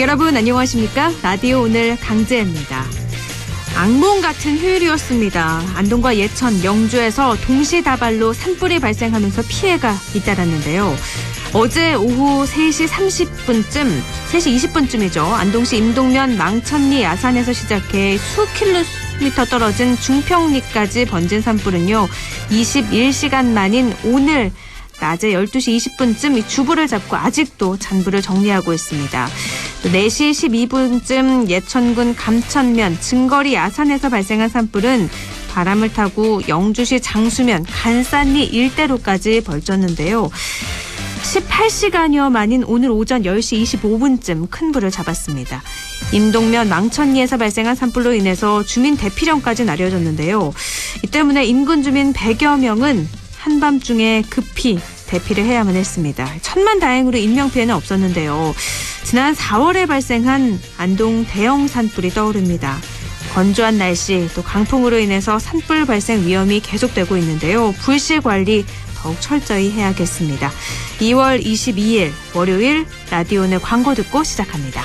여러분 안녕하십니까? 라디오 오늘 강재입니다. 악몽 같은 휴일이었습니다. 안동과 예천, 영주에서 동시다발로 산불이 발생하면서 피해가 잇따랐는데요. 어제 오후 3시 20분쯤이죠. 안동시 임동면 망천리 야산에서 시작해 수킬로미터 떨어진 중평리까지 번진 산불은요. 21시간 만인 오늘 낮에 12시 20분쯤 이 주부를 잡고 아직도 잔불을 정리하고 있습니다. 4시 12분쯤 예천군 감천면 증거리 야산에서 발생한 산불은 바람을 타고 영주시 장수면 간산리 일대로까지 벌쳤는데요. 18시간여 만인 오늘 오전 10시 25분쯤 큰 불을 잡았습니다. 임동면 망천리에서 발생한 산불로 인해서 주민 대피령까지 날려졌는데요. 이 때문에 인근 주민 100여 명은 한밤중에 급히 대피를 해야만 했습니다. 천만다행으로 인명피해는 없었는데요. 지난 4월에 발생한 안동 대형 산불이 떠오릅니다. 건조한 날씨 또 강풍으로 인해서 산불 발생 위험이 계속되고 있는데요. 불씨 관리 더욱 철저히 해야겠습니다. 2월 22일 월요일 라디오 오늘 광고 듣고 시작합니다.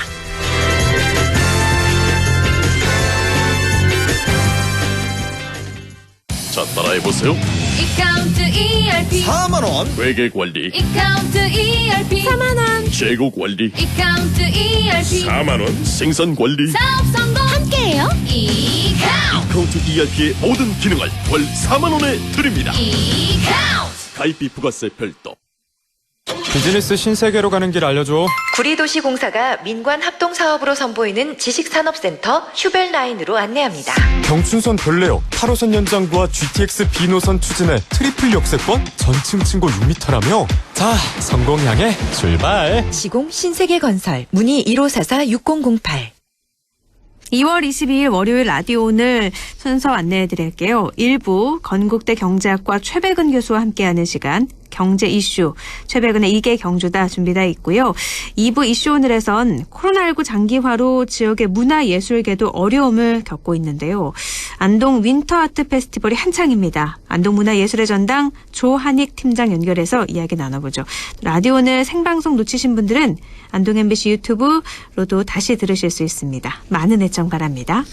자, 따라해보세요. 이카운트 ERP 4만원 회계관리, 이카운트 ERP 4만원 재고관리, 이카운트 ERP 4만원 생산관리. 사업 성공 함께해요. 이카운트 ERP의 모든 기능을 월 4만원에 드립니다. 이카운트 가입비 부가세 별도. 비즈니스 신세계로 가는 길 알려줘. 구리도시공사가 민관 합동사업으로 선보이는 지식산업센터 휴벨라인으로 안내합니다. 경춘선 별내역 8호선 연장과 GTX B노선 추진해 트리플 역세권 전층 층고 6m라며. 자, 성공 향해 출발. 시공 신세계건설 문의 1544-6008. 2월 22일 월요일 라디오 오늘 순서 안내해드릴게요. 1부 건국대 경제학과 최백은 교수와 함께하는 시간 경제 이슈 최백은의 이게 경주다 준비되어 있고요. 2부 이슈 오늘에선 코로나19 장기화로 지역의 문화예술계도 어려움을 겪고 있는데요. 안동 윈터아트 페스티벌이 한창입니다. 안동문화예술의 전당 조한익 팀장 연결해서 이야기 나눠보죠. 라디오 오늘 생방송 놓치신 분들은 안동 MBC 유튜브로도 다시 들으실 수 있습니다. 많은 애청 바랍니다.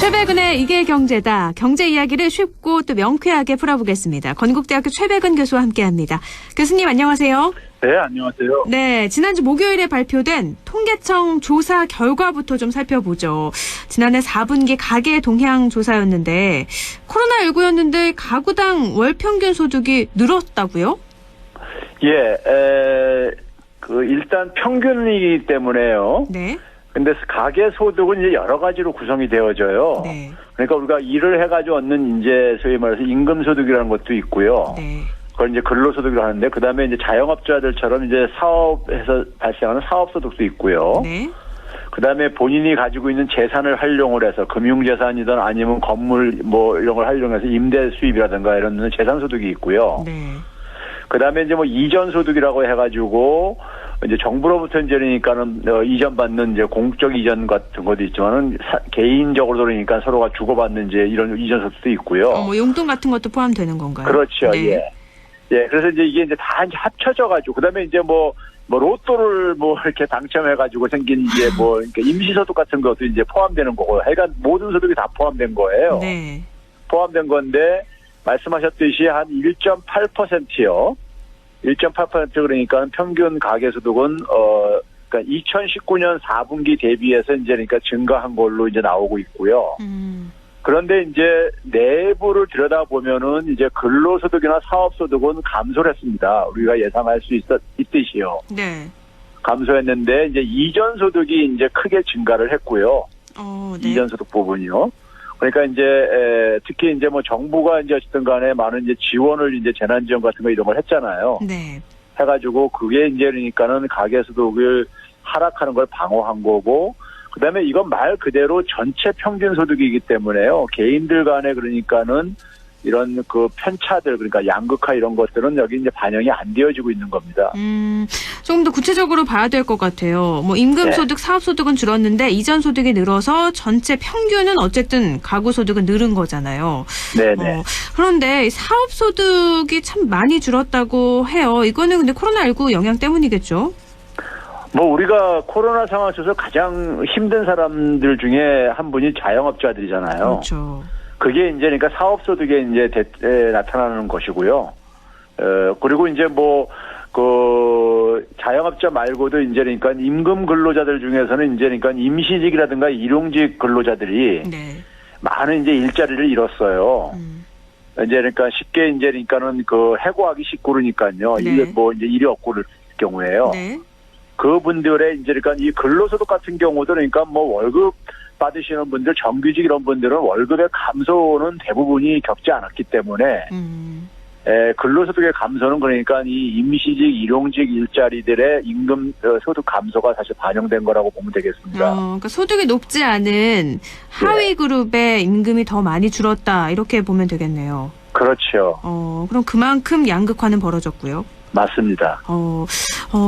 최백은의 이게 경제다. 경제 이야기를 쉽고 또 명쾌하게 풀어보겠습니다. 건국대학교 최백은 교수와 함께합니다. 교수님 안녕하세요. 네, 안녕하세요. 네, 지난주 목요일에 발표된 통계청 조사 결과부터 좀 살펴보죠. 지난해 4분기 가계 동향 조사였는데 코로나19였는데 가구당 월 평균 소득이 늘었다고요? 예, 일단 평균이기 때문에요. 네. 근데 가계 소득은 이제 여러 가지로 구성이 되어져요. 네. 그러니까 우리가 일을 해가지고 얻는 이제 소위 말해서 임금 소득이라는 것도 있고요. 네. 그걸 이제 근로소득이라고 하는데, 그 다음에 이제 자영업자들처럼 이제 사업에서 발생하는 사업소득도 있고요. 네. 그 다음에 본인이 가지고 있는 재산을 활용을 해서 금융재산이든 아니면 건물 뭐 이런 걸 활용해서 임대 수입이라든가 이런 재산소득이 있고요. 네. 그 다음에 이제 뭐 이전소득이라고 해가지고 이제 정부로부터 이제 그러니까는 이전받는 이제 공적 이전 같은 것도 있지만은 개인적으로 그러니까 서로가 주고받는 이제 이런 이전소득도 있고요. 뭐 용돈 같은 것도 포함되는 건가요? 그렇죠. 네. 예. 예. 그래서 이제 이게 이제 다 이제 합쳐져가지고 그다음에 이제 뭐 로또를 뭐 이렇게 당첨해가지고 생긴 이제 뭐 그러니까 임시소득 같은 것도 이제 포함되는 거고, 하여간 모든 소득이 다 포함된 거예요. 네. 포함된 건데 말씀하셨듯이 한 1.8%요. 1.8% 그러니까 평균 가계소득은 그러니까 2019년 4분기 대비해서 이제 그러니까 증가한 걸로 이제 나오고 있고요. 그런데 이제 내부를 들여다보면은 이제 근로소득이나 사업소득은 감소를 했습니다. 우리가 예상할 수 있듯이요. 네. 감소했는데 이제 이전소득이 이제 크게 증가를 했고요. 네. 이전소득 부분이요. 그러니까 이제 특히 이제 뭐 정부가 이제 어쨌든 간에 많은 이제 지원을 이제 재난지원 같은 거 이런 걸 했잖아요. 네. 해가지고 그게 이제 그러니까는 가계소득을 하락하는 걸 방어한 거고, 그다음에 이건 말 그대로 전체 평균 소득이기 때문에요. 개인들 간에 그러니까는 이런 그 편차들, 그러니까 양극화 이런 것들은 여기 이제 반영이 안 되어지고 있는 겁니다. 조금 더 구체적으로 봐야 될 것 같아요. 뭐 임금소득, 사업소득은 줄었는데 이전 소득이 늘어서 전체 평균은 어쨌든 가구소득은 늘은 거잖아요. 네네. 그런데 사업소득이 참 많이 줄었다고 해요. 이거는 근데 코로나19 영향 때문이겠죠? 뭐 우리가 코로나 상황 속에서 가장 힘든 사람들 중에 한 분이 자영업자들이잖아요. 그렇죠. 그게 이제 그러니까 사업소득에 이제 나타나는 것이고요. 그리고 이제 뭐 그 자영업자 말고도 이제 그러니까 임금 근로자들 중에서는 이제 그러니까 임시직이라든가 일용직 근로자들이 네. 많은 이제 일자리를 잃었어요. 이제 그러니까 쉽게 이제 그러니까는 그 해고하기 쉽고 그러니까요. 네. 이게 뭐 이제 일이 없고 그럴 경우에요. 네. 그분들의 이제 그러니까 이 근로소득 같은 경우도 그러니까 뭐 월급 받으시는 분들, 정규직 이런 분들은 월급의 감소는 대부분이 겪지 않았기 때문에 근로소득의 감소는 그러니까 이 임시직, 일용직 일자리들의 임금 소득 감소가 사실 반영된 거라고 보면 되겠습니다. 그러니까 소득이 높지 않은 하위 그룹의 임금이 더 많이 줄었다 이렇게 보면 되겠네요. 그렇죠. 그럼 그만큼 양극화는 벌어졌고요. 맞습니다.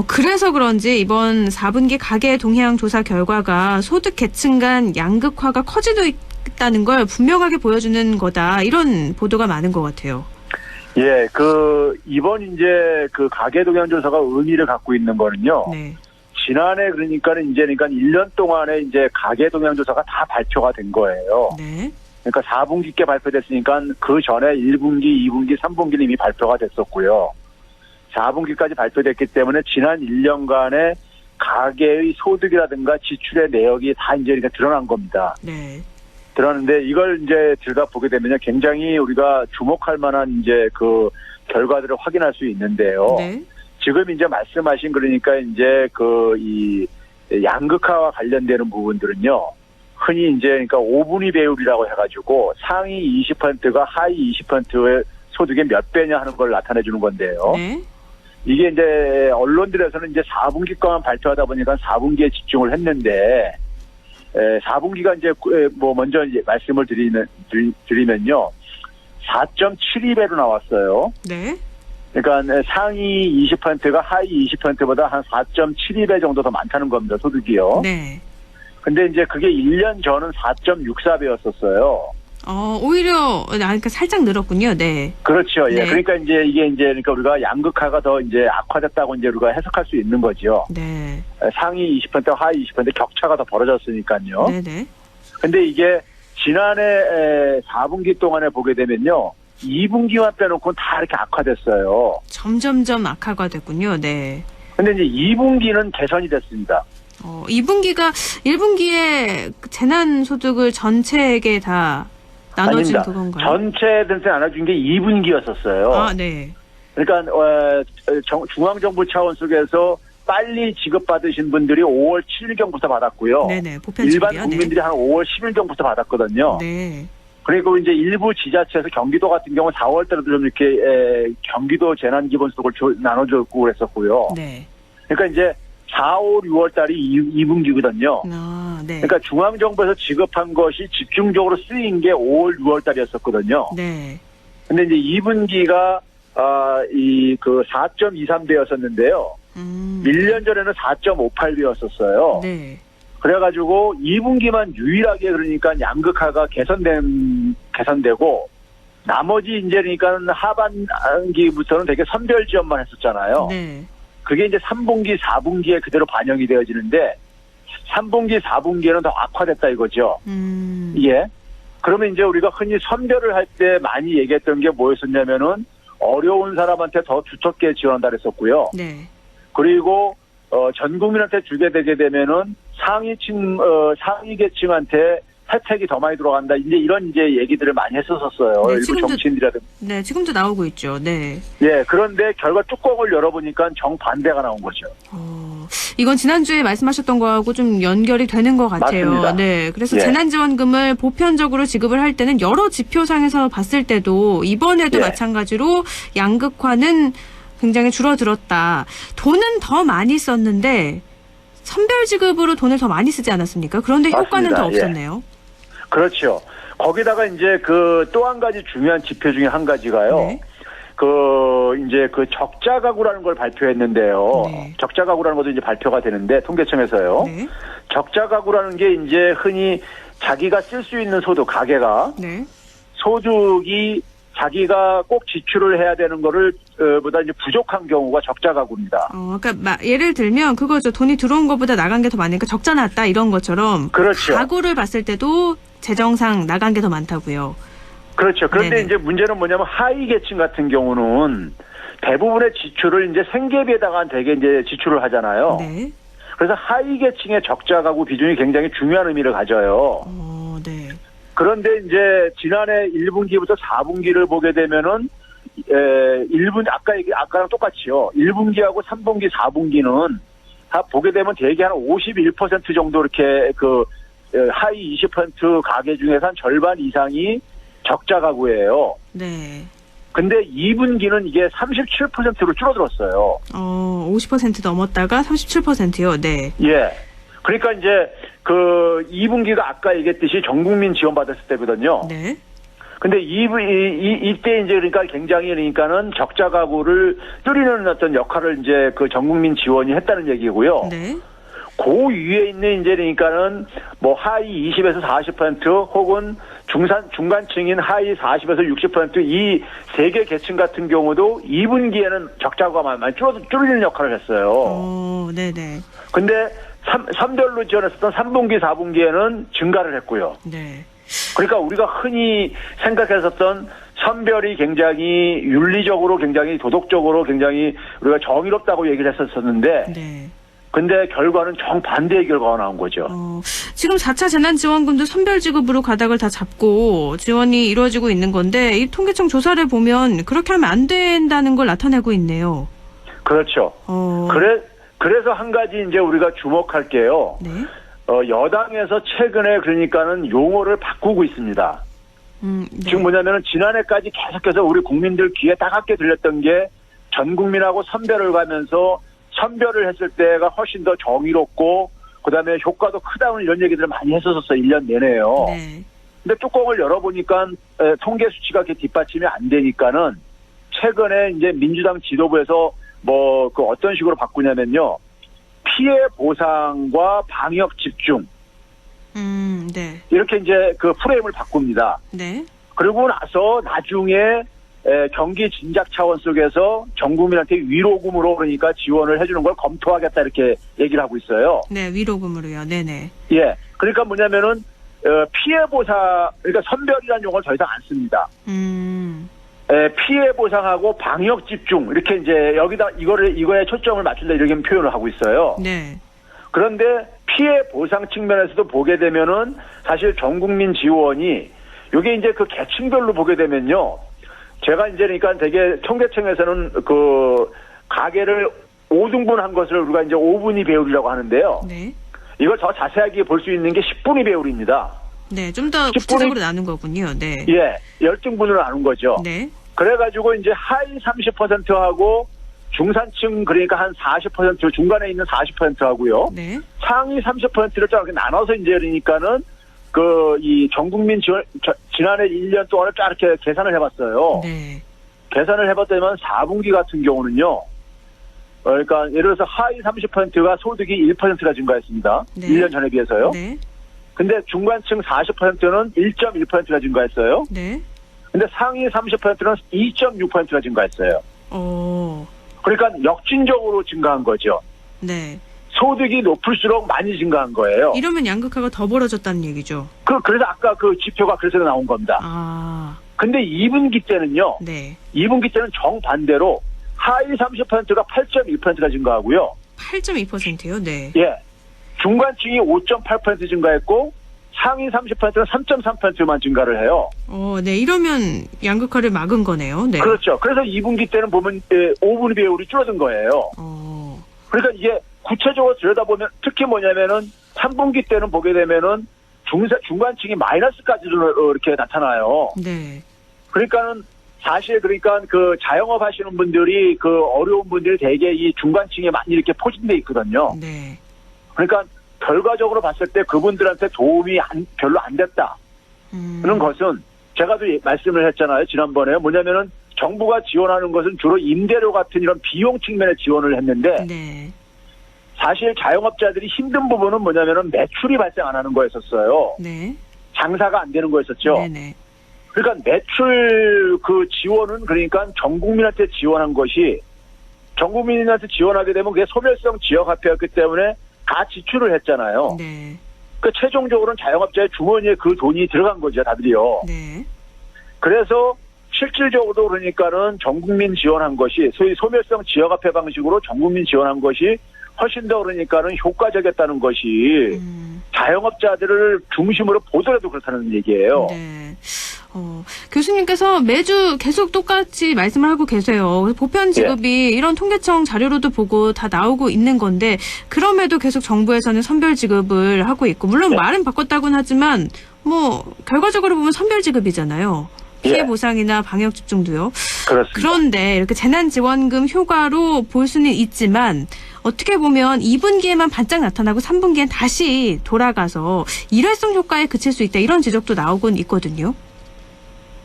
그래서 그런지 이번 4분기 가계 동향 조사 결과가 소득 계층 간 양극화가 커지고 있다는 걸 분명하게 보여주는 거다. 이런 보도가 많은 것 같아요. 예, 이번 이제 그 가계 동향 조사가 의미를 갖고 있는 거는요. 네. 지난해 그러니까는 이제 그러니까 1년 동안에 이제 가계 동향 조사가 다 발표가 된 거예요. 네. 그러니까 4분기께 발표됐으니까 그 전에 1분기, 2분기, 3분기는 이미 발표가 됐었고요. 4분기까지 발표됐기 때문에 지난 1년간의 가계의 소득이라든가 지출의 내역이 다 이제 그러니까 드러난 겁니다. 네. 드러났는데 이걸 이제 들여다보게 되면요. 굉장히 우리가 주목할 만한 이제 그 결과들을 확인할 수 있는데요. 네. 지금 이제 말씀하신 그러니까 이제 이 양극화와 관련되는 부분들은요. 흔히 이제 그러니까 5분위 배율이라고 해가지고 상위 20%가 하위 20%의 소득의 몇 배냐 하는 걸 나타내 주는 건데요. 네. 이게 이제 언론들에서는 이제 4분기까만 발표하다 보니까 4분기에 집중을 했는데 4분기가 이제 뭐 먼저 이제 말씀을 드리면요. 4.72배로 나왔어요. 네. 그러니까 상위 20%가 하위 20%보다 한 4.72배 정도 더 많다는 겁니다. 소득이요. 네. 근데 이제 그게 1년 전은 4.64배였었어요. 오히려 그러니까 살짝 늘었군요. 네. 그렇죠. 예. 네. 그러니까 이제 이게 이제 그러니까 우리가 양극화가 더 이제 악화됐다고 이제 우리가 해석할 수 있는 거죠. 네. 상위 20%, 하위 20% 격차가 더 벌어졌으니까요. 네네. 근데 이게 지난해 4분기 동안에 보게 되면요. 2분기만 빼놓고는 다 이렇게 악화됐어요. 점점점 악화가 됐군요. 네. 근데 이제 2분기는 개선이 됐습니다. 2분기가 1분기에 재난소득을 전체에게 다 나눠진 아닙니다. 그건가요? 전체 전체 나눠준 게 2분기였었어요. 아, 네. 그러니까 중앙정부 차원 속에서 빨리 지급받으신 분들이 5월 7일경부터 받았고요. 네네. 보편 일반 지급이요? 국민들이 한 5월 10일경부터 받았거든요. 네. 그리고 이제 일부 지자체에서 경기도 같은 경우 4월 때도 좀 이렇게 경기도 재난기본소득을 나눠줬고 그랬었고요. 네. 그러니까 이제 4, 5, 6월 달이 2분기거든요. 아, 네. 그러니까 중앙정부에서 지급한 것이 집중적으로 쓰인 게 5월, 6월 달이었었거든요. 네. 근데 이제 2분기가 그 4.23배였었는데요. 1년 전에는 4.58배였었어요. 네. 그래가지고 2분기만 유일하게 그러니까 양극화가 개선되고 나머지 이제 그러니까 하반기부터는 되게 선별지원만 했었잖아요. 네. 그게 이제 3분기, 4분기에 그대로 반영이 되어지는데 3분기, 4분기에는 더 악화됐다 이거죠. 예. 그러면 이제 우리가 흔히 선별을 할 때 많이 얘기했던 게 뭐였었냐면은 어려운 사람한테 더 두텁게 지원한다 그랬었고요. 네. 그리고 전 국민한테 주게 되게 되면은 상위 계층한테 혜택이 더 많이 들어간다. 이제 이런 이제 얘기들을 많이 했었어요. 네, 일부 정치인들이라든가. 네, 지금도 나오고 있죠. 네. 예, 그런데 결과 뚜껑을 열어보니까 정반대가 나온 거죠. 이건 지난주에 말씀하셨던 거하고 좀 연결이 되는 것 같아요. 맞습니다. 네. 그래서 예. 재난지원금을 보편적으로 지급을 할 때는 여러 지표상에서 봤을 때도 이번에도 예. 마찬가지로 양극화는 굉장히 줄어들었다. 돈은 더 많이 썼는데 선별 지급으로 돈을 더 많이 쓰지 않았습니까? 그런데 효과는 맞습니다. 더 없었네요. 그렇죠. 거기다가 이제 그 또 한 가지 중요한 지표 중에 한 가지가요. 네. 이제 그 적자 가구라는 걸 발표했는데요. 네. 적자 가구라는 것도 이제 발표가 되는데 통계청에서요. 네. 적자 가구라는 게 이제 흔히 자기가 쓸 수 있는 소득, 가게가 네. 소득이 자기가 꼭 지출을 해야 되는 거를 보다 이제 부족한 경우가 적자 가구입니다. 그러니까 예를 들면 그거죠. 돈이 들어온 것보다 나간 게 더 많으니까 적자 났다 이런 것처럼. 그렇죠. 가구를 봤을 때도 재정상 나간 게 더 많다고요. 그렇죠. 그런데 네네. 이제 문제는 뭐냐면 하위 계층 같은 경우는 대부분의 지출을 이제 생계비에다가 되게 이제 지출을 하잖아요. 네. 그래서 하위 계층의 적자 가구 비중이 굉장히 중요한 의미를 가져요. 네. 그런데 이제 지난해 1분기부터 4분기를 보게 되면은 1분 아까랑 똑같이요. 1분기하고 3분기, 4분기는 다 보게 되면 대개 한 51% 정도 이렇게 그 하위 20% 가계 중에서 한 절반 이상이 적자 가구예요. 네. 근데 2분기는 이게 37%로 줄어들었어요. 50% 넘었다가 37%요. 네. 예. 그러니까 이제 그 2분기가 아까 얘기했듯이 전국민 지원받았을 때거든요. 네. 근데 이때 이제 그러니까 굉장히 그러니까는 적자 가구를 뚫리는 어떤 역할을 이제 그 전국민 지원이 했다는 얘기고요. 네. 그 위에 있는 이제 그러니까는 뭐 하위 20에서 40% 혹은 중간층인 하위 40에서 60% 이 세 개 계층 같은 경우도 2분기에는 적자가 많이 줄이는 역할을 했어요. 네네. 근데 3별로 지원했었던 3분기, 4분기에는 증가를 했고요. 네. 그러니까 우리가 흔히 생각했었던 선별이 굉장히 윤리적으로 굉장히 도덕적으로 굉장히 우리가 정의롭다고 얘기를 했었었는데 네. 근데 결과는 정반대의 결과가 나온 거죠. 지금 4차 재난지원금도 선별지급으로 가닥을 다 잡고 지원이 이루어지고 있는 건데 이 통계청 조사를 보면 그렇게 하면 안 된다는 걸 나타내고 있네요. 그렇죠. 그래서 한 가지 이제 우리가 주목할 게요. 네. 여당에서 최근에 그러니까는 용어를 바꾸고 있습니다. 네. 지금 뭐냐면은 지난해까지 계속해서 우리 국민들 귀에 따갑게 들렸던 게 전 국민하고 선별을 가면서 선별을 했을 때가 훨씬 더 정의롭고 그다음에 효과도 크다는 이런 얘기들을 많이 했었어요. 1년 내내요. 네. 근데 뚜껑을 열어보니까 통계 수치가 이렇게 뒷받침이 안 되니까는 최근에 이제 민주당 지도부에서 뭐 그 어떤 식으로 바꾸냐면요. 피해 보상과 방역 집중. 네. 이렇게 이제 그 프레임을 바꿉니다. 네. 그리고 나서 나중에 경기 진작 차원 속에서 전 국민한테 위로금으로 그러니까 지원을 해주는 걸 검토하겠다 이렇게 얘기를 하고 있어요. 네, 위로금으로요. 네네. 예. 그러니까 뭐냐면은 피해 보상 그러니까 선별이라는 용어를 더 이상 안 씁니다. 피해 보상하고 방역 집중 이렇게 이제 여기다 이거에 초점을 맞춘다 이렇게 표현을 하고 있어요. 네. 그런데 피해 보상 측면에서도 보게 되면은 사실 전 국민 지원이 이게 이제 그 계층별로 보게 되면요. 제가 이제 그러니까 되게 통계청에서는 그 가계를 5등분한 것을 우리가 이제 5분위 배율이라고 하는데요. 네. 이걸 더 자세하게 볼 수 있는 게 10분위 배율입니다. 네, 좀 더 구체적으로 나눈 거군요. 네. 예, 10등분으로 나눈 거죠. 네. 그래가지고 이제 하위 30%하고 중산층 그러니까 한 40% 중간에 있는 40%하고요. 네. 상위 30%를 쫙 이렇게 나눠서 이제 그러니까는 이 전국민 지원 지난해 1년 동안을 쫙 이렇게 계산을 해봤어요. 네. 계산을 해봤더니 4분기 같은 경우는요. 그러니까 예를 들어서 하위 30%가 소득이 1%가 증가했습니다. 네. 1년 전에 비해서요. 네. 근데 중간층 40%는 1.1%가 증가했어요. 네. 근데 상위 30%는 2.6%가 증가했어요. 오. 그러니까 역진적으로 증가한 거죠. 네. 소득이 높을수록 많이 증가한 거예요. 이러면 양극화가 더 벌어졌다는 얘기죠. 그래서 아까 그 지표가 그래서 나온 겁니다. 아. 근데 2분기 때는요. 네. 2분기 때는 정반대로 하위 30%가 8.2%가 증가하고요. 8.2%요? 네. 예. 중간층이 5.8% 증가했고 상위 30%는 3.3%만 증가를 해요. 네. 이러면 양극화를 막은 거네요. 네. 그렇죠. 그래서 2분기 때는 보면 5분위 배율이 줄어든 거예요. 그러니까 이게 구체적으로 들여다보면 특히 뭐냐면은 3분기 때는 보게 되면은 중간층이 마이너스까지도 이렇게 나타나요. 네. 그러니까는 사실 그러니까 그 자영업 하시는 분들이 그 어려운 분들이 대개 이 중간층에 많이 이렇게 포진돼 있거든요. 네. 그러니까 결과적으로 봤을 때 그분들한테 도움이 별로 안 됐다. 그런 것은 제가 도 말씀을 했잖아요. 지난번에 뭐냐면은 정부가 지원하는 것은 주로 임대료 같은 이런 비용 측면의 지원을 했는데 네. 사실 자영업자들이 힘든 부분은 뭐냐면은 매출이 발생 안 하는 거였었어요. 네. 장사가 안 되는 거였었죠. 네네. 그러니까 매출 그 지원은 그러니까 전 국민한테 지원한 것이 전 국민한테 지원하게 되면 그게 소멸성 지역화폐였기 때문에 다 지출을 했잖아요. 네. 그 최종적으로는 자영업자의 주머니에 그 돈이 들어간 거죠, 다들이요. 네. 그래서 실질적으로 그러니까는 전 국민 지원한 것이 소위 소멸성 지역화폐 방식으로 전 국민 지원한 것이 훨씬 더 그러니까는 효과적이었다는 것이 자영업자들을 중심으로 보더라도 그렇다는 얘기예요. 네. 교수님께서 매주 계속 똑같이 말씀을 하고 계세요. 보편 지급이 이런 통계청 자료로도 보고 다 나오고 있는 건데 그럼에도 계속 정부에서는 선별 지급을 하고 있고 물론 네. 말은 바꿨다고는 하지만 뭐 결과적으로 보면 선별 지급이잖아요. 피해 예. 보상이나 방역 집중도요. 그렇습니다. 그런데 이렇게 재난지원금 효과로 볼 수는 있지만 어떻게 보면 2분기에만 반짝 나타나고 3분기엔 다시 돌아가서 일회성 효과에 그칠 수 있다 이런 지적도 나오곤 있거든요.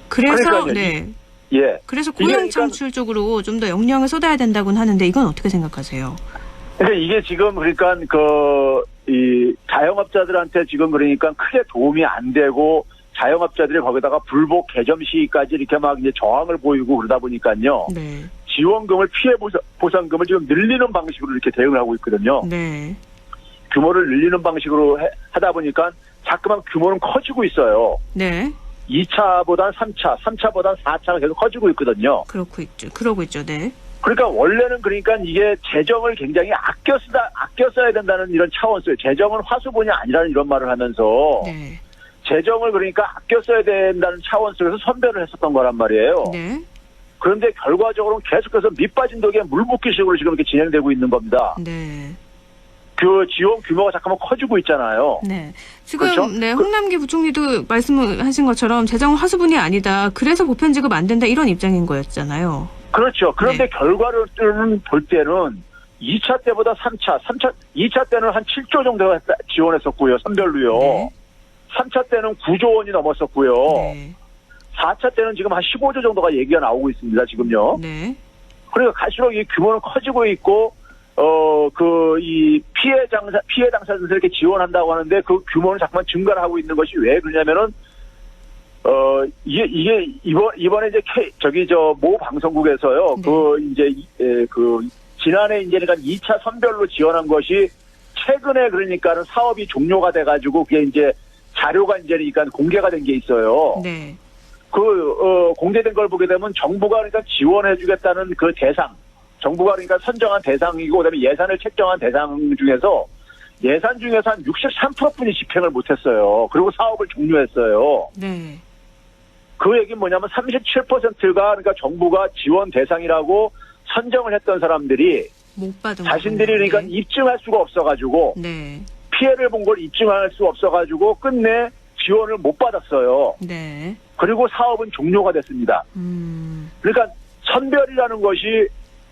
그래서 그러니까요. 네. 예. 그래서 이게 고용 창출 쪽으로 좀 더 역량을 쏟아야 된다고는 하는데 이건 어떻게 생각하세요? 그러니까 이게 지금 그러니까 이 자영업자들한테 지금 그러니까 크게 도움이 안 되고 자영업자들이 거기다가 불복 개점 시기까지 이렇게 막 이제 저항을 보이고 그러다 보니까요. 네. 지원금을 피해 보상금을 지금 늘리는 방식으로 이렇게 대응을 하고 있거든요. 네. 규모를 늘리는 방식으로 하다 보니까 자꾸만 규모는 커지고 있어요. 네. 2차보단 3차, 3차보단 4차가 계속 커지고 있거든요. 그러고 있죠. 네. 그러니까 원래는 그러니까 이게 재정을 굉장히 아껴 써야 된다는 이런 차원에서 재정은 화수분이 아니라는 이런 말을 하면서 네. 재정을 그러니까 아껴 써야 된다는 차원 속에서 선별을 했었던 거란 말이에요. 네. 그런데 결과적으로는 계속해서 밑빠진 독에 물 붓기식으로 지금 이렇게 진행되고 있는 겁니다. 네. 그 지원 규모가 잠깐만 커지고 있잖아요. 네. 지금 그렇죠? 네, 홍남기 부총리도 말씀하신 것처럼 재정 화수분이 아니다. 그래서 보편 지급 안 된다 이런 입장인 거였잖아요. 그렇죠. 그런데 네. 결과를 볼 때는 2차 때보다 2차 때는 한 7조 정도 지원했었고요. 선별로요. 네. 3차 때는 9조 원이 넘었었고요. 네. 4차 때는 지금 한 15조 정도가 얘기가 나오고 있습니다. 지금요. 네. 그러니까 갈수록 이 규모는 커지고 있고 이 피해 당사자들에게 지원한다고 하는데 그 규모는 자꾸만 증가를 하고 있는 것이 왜 그러냐면은 이게 이번에 이제 모 방송국에서요. 네. 지난해 이제 그러니까 2차 선별로 지원한 것이 최근에 그러니까는 사업이 종료가 돼가지고 그게 이제 자료가 이제 그러니까 공개가 된 게 있어요. 네. 공개된 걸 보게 되면 정부가 그러니까 지원해주겠다는 그 대상, 정부가 그러니까 선정한 대상이고 그다음에 예산을 책정한 대상 중에서 예산 중에서 한 63%뿐이 집행을 못했어요. 그리고 사업을 종료했어요. 네. 그 얘기는 뭐냐면 37%가 그러니까 정부가 지원 대상이라고 선정을 했던 사람들이 못 받은 자신들이 거군요. 그러니까 네. 입증할 수가 없어가지고 네. 피해를 본 걸 입증할 수 없어가지고 끝내 지원을 못 받았어요. 네. 그리고 사업은 종료가 됐습니다. 그러니까 선별이라는 것이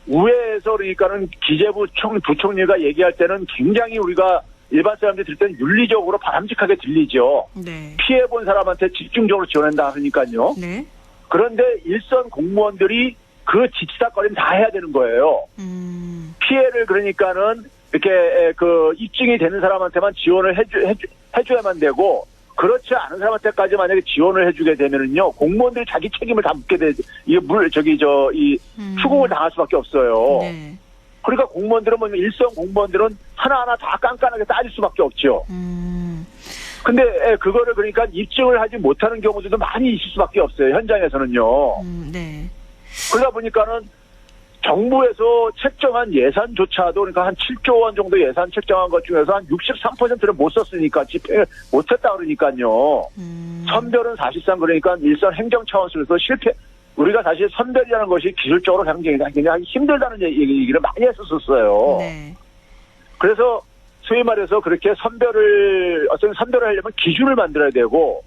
우회에서 그러니까는 기재부 부총리가 얘기할 때는 굉장히 우리가 일반 사람들이 들을 때는 윤리적으로 바람직하게 들리죠. 네. 피해 본 사람한테 집중적으로 지원한다 하니까요. 네. 그런데 일선 공무원들이 그 지치다거리는 다 해야 되는 거예요. 피해를 그러니까는 이렇게 입증이 되는 사람한테만 지원을 해줘야만 되고 그렇지 않은 사람한테까지 만약에 지원을 해주게 되면은요 공무원들이 자기 책임을 다 묻게 돼 이게 추궁을 당할 수밖에 없어요. 네. 그러니까 공무원들은 일선 공무원들은 하나하나 다 깐깐하게 따질 수밖에 없죠. 근데 그거를 그러니까 입증을 하지 못하는 경우들도 많이 있을 수밖에 없어요. 현장에서는요. 네. 그러다 보니까는 정부에서 책정한 예산조차도 그러니까 한 7조 원 정도 예산 책정한 것 중에서 한 63%를 못 썼으니까 집행을 못했다 그러니까요. 선별은 사실상 그러니까 일선 행정 차원에서 우리가 사실 선별이라는 것이 기술적으로 굉장히 힘들다는 얘기를 많이 했었어요. 네. 그래서 소위 말해서 그렇게 선별을 하려면 기준을 만들어야 되고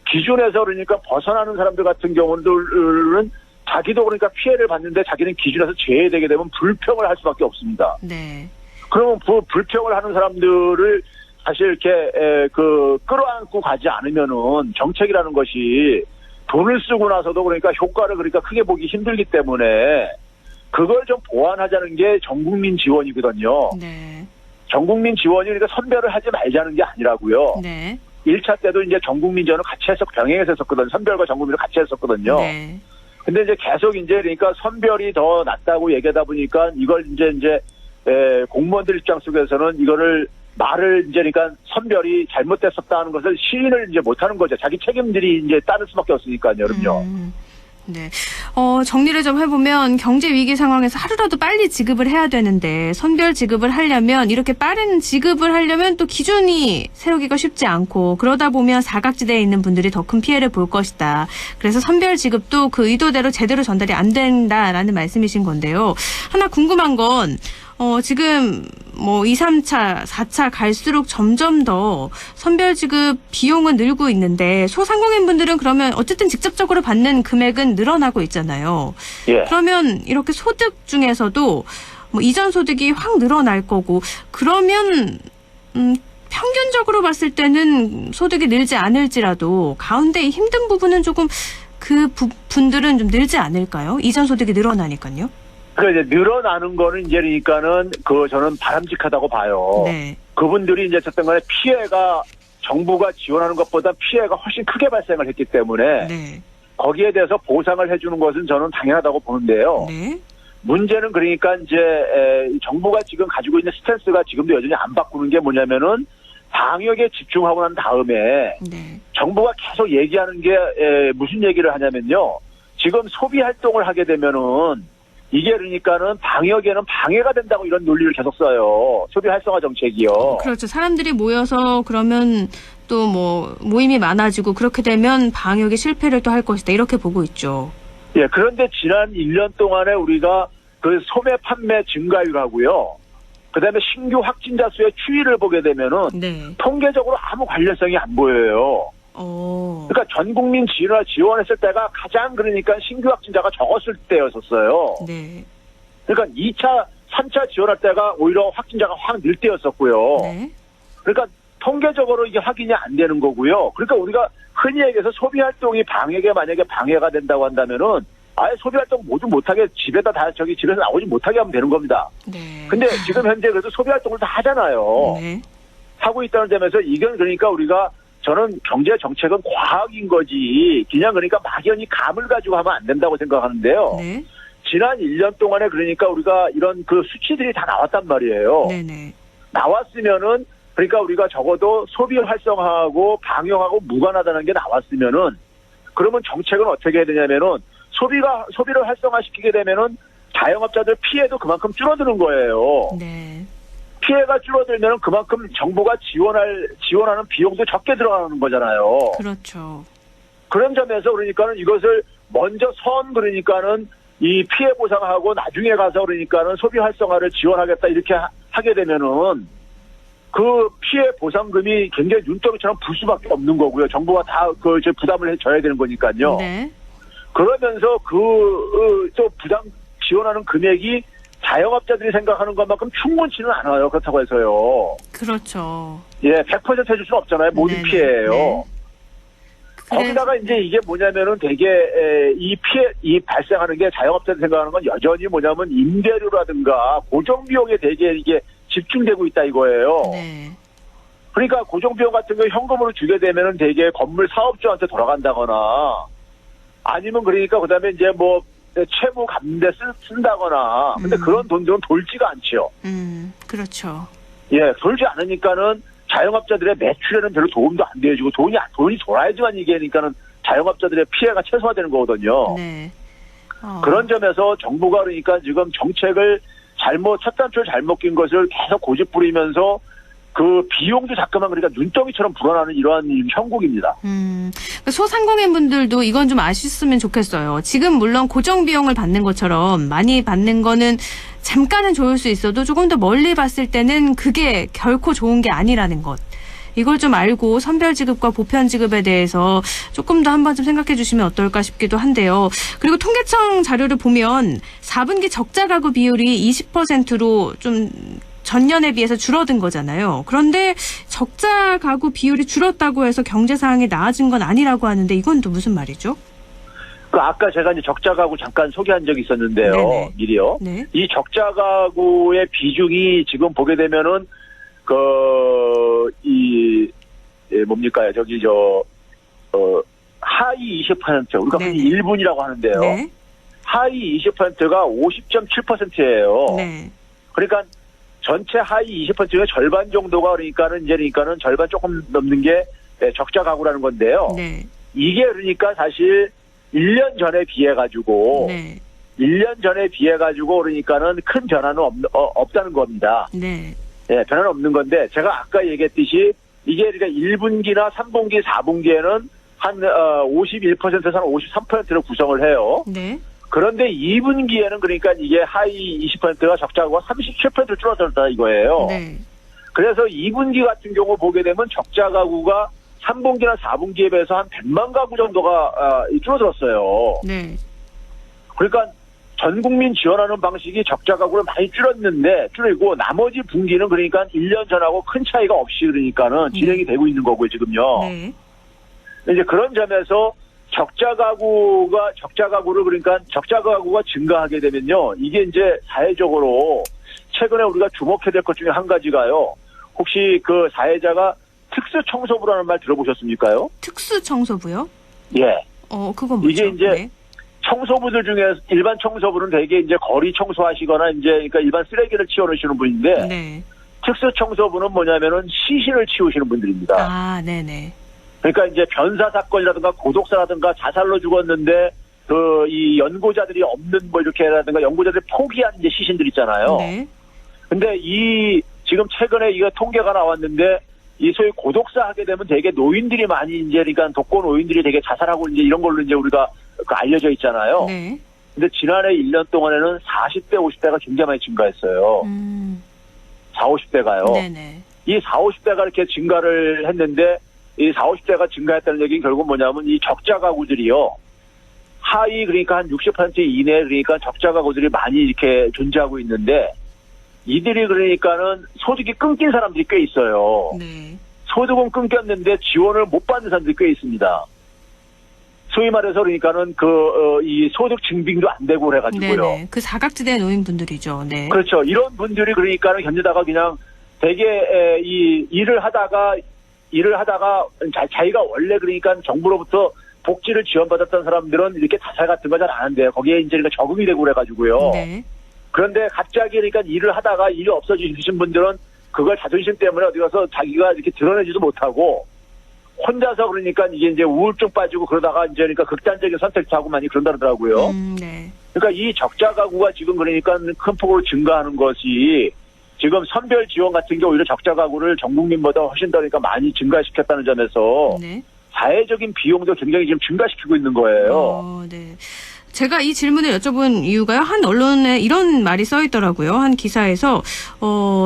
기준에서 그러니까 벗어나는 사람들 같은 경우는 자기도 그러니까 피해를 받는데 자기는 기준에서 제외되게 되면 불평을 할 수밖에 없습니다. 네. 그러면 불평을 하는 사람들을 사실 이렇게 끌어안고 가지 않으면은 정책이라는 것이 돈을 쓰고 나서도 그러니까 효과를 그러니까 크게 보기 힘들기 때문에 그걸 좀 보완하자는 게 전국민 지원이거든요. 네. 전국민 지원이 그러니까 선별을 하지 말자는 게 아니라고요. 네. 1차 때도 이제 전국민 지원을 같이 병행해서 했었거든요. 선별과 전국민을 같이 했었거든요. 네. 근데 이제 계속 이제 그러니까 선별이 더 낫다고 얘기하다 보니까 이걸 이제 공무원들 입장 속에서는 이거를 말을 이제 그러니까 선별이 잘못됐었다는 것을 시인을 이제 못하는 거죠. 자기 책임들이 이제 따를 수밖에 없으니까요, 그럼요. 네. 정리를 좀 해보면 경제 위기 상황에서 하루라도 빨리 지급을 해야 되는데 선별 지급을 하려면 이렇게 빠른 지급을 하려면 또 기준이 세우기가 쉽지 않고 그러다 보면 사각지대에 있는 분들이 더 큰 피해를 볼 것이다. 그래서 선별 지급도 그 의도대로 제대로 전달이 안 된다라는 말씀이신 건데요. 하나 궁금한 건 지금 2, 3차, 4차 갈수록 점점 더 선별 지급 비용은 늘고 있는데 소상공인 분들은 그러면 어쨌든 직접적으로 받는 금액은 늘어나고 있잖아요. 예. 그러면 이렇게 소득 중에서도 이전 소득이 확 늘어날 거고 그러면 평균적으로 봤을 때는 소득이 늘지 않을지라도 가운데 힘든 부분은 조금 그 분들은 좀 늘지 않을까요? 이전 소득이 늘어나니까요. 그러니까 이제 늘어나는 거는 이제 그러니까는 저는 바람직하다고 봐요. 네. 그분들이 이제 어쨌든 간에 피해가 정부가 지원하는 것보다 피해가 훨씬 크게 발생을 했기 때문에 네. 거기에 대해서 보상을 해주는 것은 저는 당연하다고 보는데요. 네. 문제는 그러니까 이제 정부가 지금 가지고 있는 스탠스가 지금도 여전히 안 바꾸는 게 뭐냐면은 방역에 집중하고 난 다음에 네. 정부가 계속 얘기하는 게 무슨 얘기를 하냐면요. 지금 소비 활동을 하게 되면은 이게 그러니까는 방역에는 방해가 된다고 이런 논리를 계속 써요. 소비 활성화 정책이요. 그렇죠. 사람들이 모여서 그러면 또 모임이 많아지고 그렇게 되면 방역에 실패를 또 할 것이다. 이렇게 보고 있죠. 예, 그런데 지난 1년 동안에 우리가 그 소매 판매 증가율하고요. 그다음에 신규 확진자 수의 추이를 보게 되면은 네. 통계적으로 아무 관련성이 안 보여요. 그러니까 전 국민 지원했을 때가 가장 그러니까 신규 확진자가 적었을 때였었어요. 네. 그러니까 2차, 3차 지원할 때가 오히려 확진자가 확 늘 때였었고요. 네. 그러니까 통계적으로 이게 확인이 안 되는 거고요. 그러니까 우리가 흔히 얘기해서 소비 활동이 방역에 만약에 방해가 된다고 한다면은 아예 소비 활동 모두 못하게 집에서 나오지 못하게 하면 되는 겁니다. 네. 근데 지금 현재 그래도 소비 활동을 다 하잖아요. 네. 하고 있다는 점에서 이건 그러니까 우리가 저는 경제 정책은 과학인 거지 그냥 그러니까 막연히 감을 가지고 하면 안 된다고 생각하는데요. 네. 지난 1년 동안에 그러니까 우리가 이런 그 수치들이 다 나왔단 말이에요. 네네. 나왔으면은 그러니까 우리가 적어도 소비 활성화하고 방역하고 무관하다는 게 나왔으면은 그러면 정책은 어떻게 해야 되냐면은 소비를 활성화시키게 되면은 자영업자들 피해도 그만큼 줄어드는 거예요. 네. 피해가 줄어들면 그만큼 정부가 지원하는 비용도 적게 들어가는 거잖아요. 그렇죠. 그런 점에서 그러니까는 이것을 먼저 그러니까는 이 피해 보상하고 나중에 가서 그러니까는 소비 활성화를 지원하겠다 이렇게 하게 되면은 그 피해 보상금이 굉장히 눈덩이처럼 불 수밖에 없는 거고요. 정부가 다 부담을 해줘야 되는 거니까요. 네. 그러면서 또 부담 지원하는 금액이 자영업자들이 생각하는 것만큼 충분치는 않아요. 그렇다고 해서요. 그렇죠. 예, 100% 해줄 수는 없잖아요. 모든 네네. 피해예요. 네. 거기다가 이제 이게 뭐냐면은 되게 이 발생하는 게 자영업자들이 생각하는 건 여전히 뭐냐면 임대료라든가 고정비용에 되게 이게 집중되고 있다 이거예요. 네. 그러니까 고정비용 같은 거 현금으로 주게 되면은 되게 건물 사업주한테 돌아간다거나 아니면 그러니까 그다음에 이제 채무 갚는데 쓴다거나 근데 그런 돈들은 돌지가 않지요. 그렇죠. 예, 돌지 않으니까는 자영업자들의 매출에는 별로 도움도 안 되어주고 돈이 돌아야지만 이게 그러니까는 자영업자들의 피해가 최소화되는 거거든요. 네. 그런 점에서 정부가 그러니까 지금 정책을 첫 단추를 잘못 낀 것을 계속 고집부리면서 그 비용도 자꾸만 그러니까 눈덩이처럼 불어나는 이러한 형국입니다. 소상공인 분들도 이건 좀 아셨으면 좋겠어요. 지금 물론 고정 비용을 받는 것처럼 많이 받는 거는 잠깐은 좋을 수 있어도 조금 더 멀리 봤을 때는 그게 결코 좋은 게 아니라는 것. 이걸 좀 알고 선별 지급과 보편 지급에 대해서 조금 더 한번 좀 생각해 주시면 어떨까 싶기도 한데요. 그리고 통계청 자료를 보면 4분기 적자 가구 비율이 20%로 좀 전년에 비해서 줄어든 거잖아요. 그런데 적자 가구 비율이 줄었다고 해서 경제 상황이 나아진 건 아니라고 하는데 이건 또 무슨 말이죠? 그 아까 제가 이제 적자 가구 잠깐 소개한 적이 있었는데요. 네네. 미리요. 네. 이 적자 가구의 비중이 지금 보게 되면은 뭡니까 저기 하위 20% 우리가 흔히 네네. 1분이라고 하는데요. 네. 하위 20%가 50.7%예요. 네. 그러니까 전체 하위 20% 중에 절반 정도가 그러니까는 절반 조금 넘는 게 적자 가구라는 건데요. 네. 이게 그러니까 사실 1년 전에 비해 가지고 네. 1년 전에 비해 가지고 그러니까는 큰 변화는 없다는 겁니다. 네. 예, 변화는 없는 건데 제가 아까 얘기했듯이 이게 그러니까 1분기나 3분기, 4분기에는 한 51%에서 한 53%를 구성을 해요. 네. 그런데 2분기에는 그러니까 이게 하위 20%가 적자가구가 37%를 줄어들었다 이거예요. 네. 그래서 2분기 같은 경우 보게 되면 적자 가구가 3분기나 4분기에 비해서 한 100만 가구 정도가 줄어들었어요. 네. 그러니까 전 국민 지원하는 방식이 적자 가구를 많이 줄이고 나머지 분기는 그러니까 1년 전하고 큰 차이가 없이 그러니까는 진행이 되고 있는 거고요, 지금요. 네. 이제 그런 점에서 적자 가구가 증가하게 되면요. 이게 이제 사회적으로 최근에 우리가 주목해야 될 것 중에 한 가지가요. 혹시 그 사회자가 특수 청소부라는 말 들어보셨습니까요? 특수 청소부요? 예. 그건 뭐죠? 이게 이제 네. 청소부들 중에 일반 청소부는 대개 이제 거리 청소하시거나 이제 그러니까 일반 쓰레기를 치워놓으시는 분인데 네. 특수 청소부는 뭐냐면은 시신을 치우시는 분들입니다. 아, 네네. 그러니까 이제 변사 사건이라든가 고독사라든가 자살로 죽었는데 이 연고자들이 없는 뭐 이렇게라든가 연고자들이 포기한 이제 시신들 있잖아요. 네. 근데 지금 최근에 이거 통계가 나왔는데 이 소위 고독사 하게 되면 되게 노인들이 많이 이제 그러니까 독거 노인들이 되게 자살하고 이제 이런 걸로 이제 우리가 알려져 있잖아요. 네. 근데 지난해 1년 동안에는 40대, 50대가 굉장히 많이 증가했어요. 40, 50대가요. 네네. 이 40, 50대가 이렇게 증가를 했는데 이 40, 50대가 증가했다는 얘기는 결국 뭐냐면 이 적자 가구들이요. 하위 그러니까 한 60% 이내 그러니까 적자 가구들이 많이 이렇게 존재하고 있는데 이들이 그러니까는 소득이 끊긴 사람들이 꽤 있어요. 네. 소득은 끊겼는데 지원을 못 받는 사람들이 꽤 있습니다. 소위 말해서 그러니까는 이 소득 증빙도 안 되고 그래가지고요. 네네. 그 사각지대 노인분들이죠. 네. 그렇죠. 이런 분들이 그러니까는 견디다가 그냥 되게 일을 하다가 자기가 원래 그러니까 정부로부터 복지를 지원받았던 사람들은 이렇게 자살 같은 거 잘 안 한대요. 거기에 이제 그러니까 적응이 되고 그래가지고요. 네. 그런데 갑자기 그러니까 일을 하다가 일이 없어지신 분들은 그걸 자존심 때문에 어디 가서 자기가 이렇게 드러내지도 못하고 혼자서 그러니까 이게 이제 우울증 빠지고 그러다가 이제 그러니까 극단적인 선택을 하고 많이 그런다 그러더라고요. 네. 그러니까 이 적자 가구가 지금 그러니까 큰 폭으로 증가하는 것이 지금 선별 지원 같은 게 오히려 적자 가구를 전 국민보다 훨씬 더 그러니까 많이 증가시켰다는 점에서 네. 사회적인 비용도 굉장히 지금 증가시키고 있는 거예요. 네. 제가 이 질문을 여쭤본 이유가요. 한 언론에 이런 말이 써 있더라고요. 한 기사에서